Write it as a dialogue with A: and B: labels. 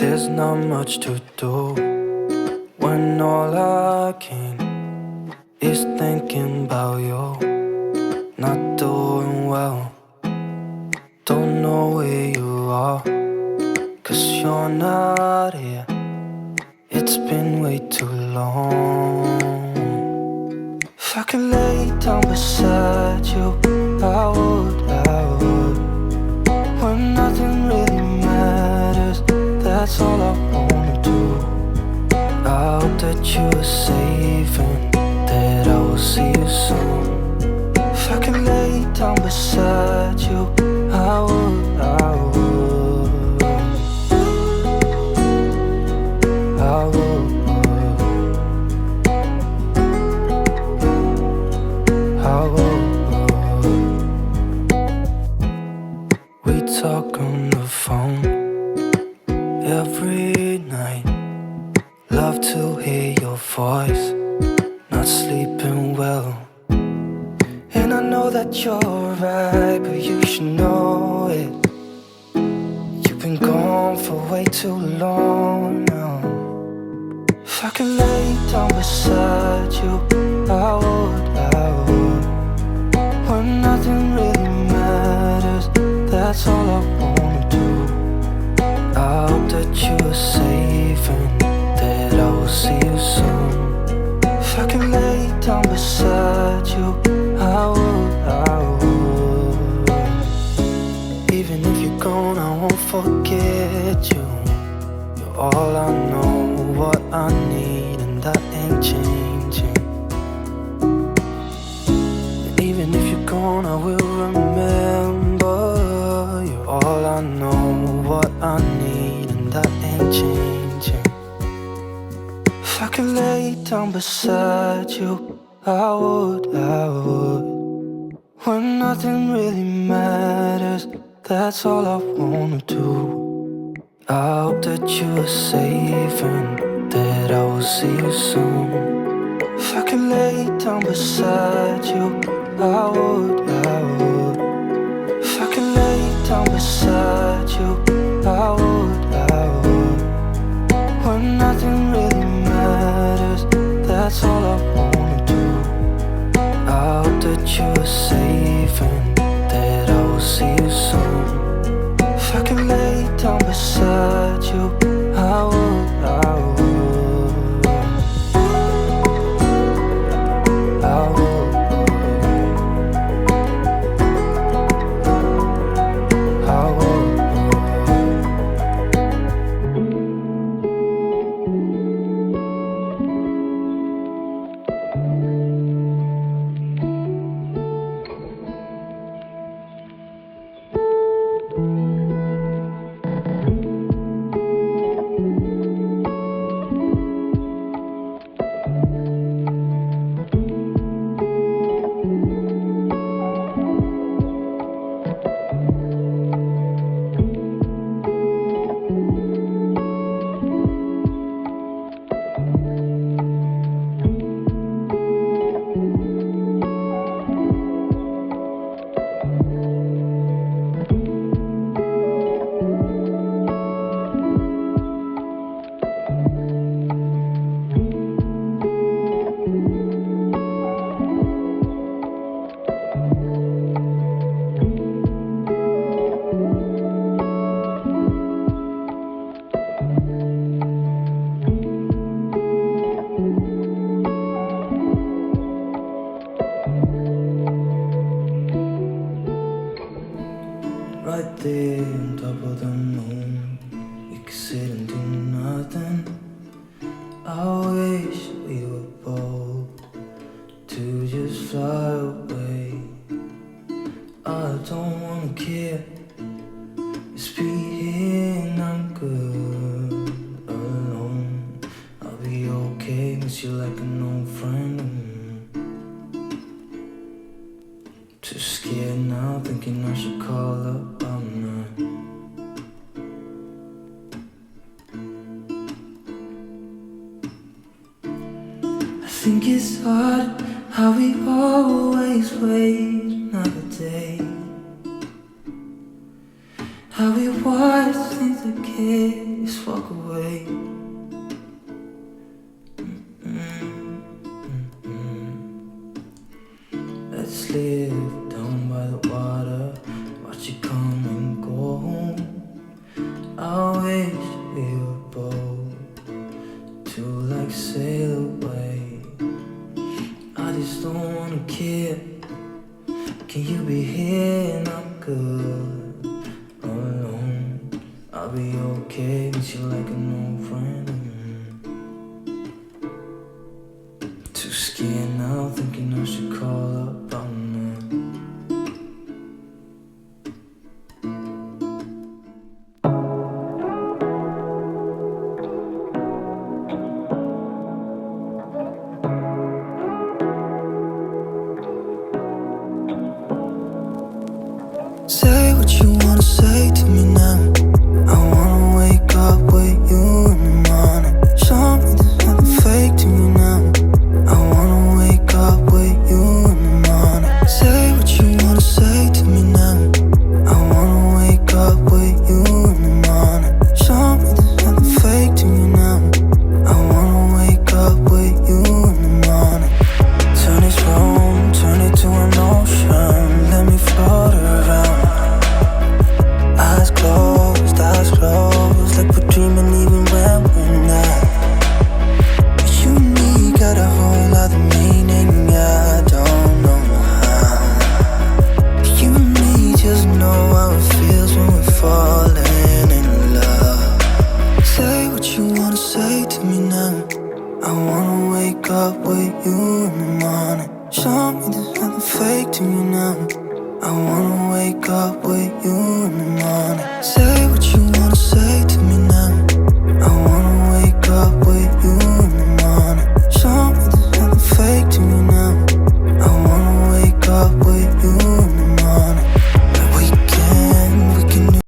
A: There's not much to do when all I can is thinking about you. Not doing well, don't know where you are, 'cause you're not here. It's been way too long. If I could lay down beside you, I would, when nothing really matters, that's all I wanna do. I hope that you are safe and that I will see you soon. If I could lay down beside you, I would, I would, I would, I would. We talk on the phone every night. Love to hear your voice, not sleeping well. And I know that you're right, but you should know it. You've been gone for way too long now. If I could lay down beside you, I would, I would. When nothing really matters, that's all I wanna do. I hope that you are safe and that I will see you soon. If I could lay down beside you, I would, I would. Even if you're gone, I won't forget you. You're all I know, what I need, and that ain't changing. And even if you're gone, I will remember. You're all I know, what I need, and that ain't changing. If I could lay down beside you, I would, I would. When nothing really matters, that's all I wanna do. I hope that you are safe and that I will see you soon. If I could lay down beside you, I would, I would. If I could lay down beside you, I would, I would. When nothing really matters, that's all I wanna do. I hope that you are safe and that I will see you soon. If I could lay down beside you, I would, I would, I would, I would. Right there on top of the moon, we could sit and do nothing. I wish we were bold to just fly away. I don't wanna care, just be here and I'm good alone. I'll be okay, miss you like an old friend. Too scared now, thinking I should call up all night. I think it's hard how we always wait another day, how we watch things that kiss let's walk away. Let's live down by the water, watch it come and go. I wish we were both to like sail away. I just don't wanna care. Can you be here and I'm good alone? I'll be okay with you like an old friend of mine.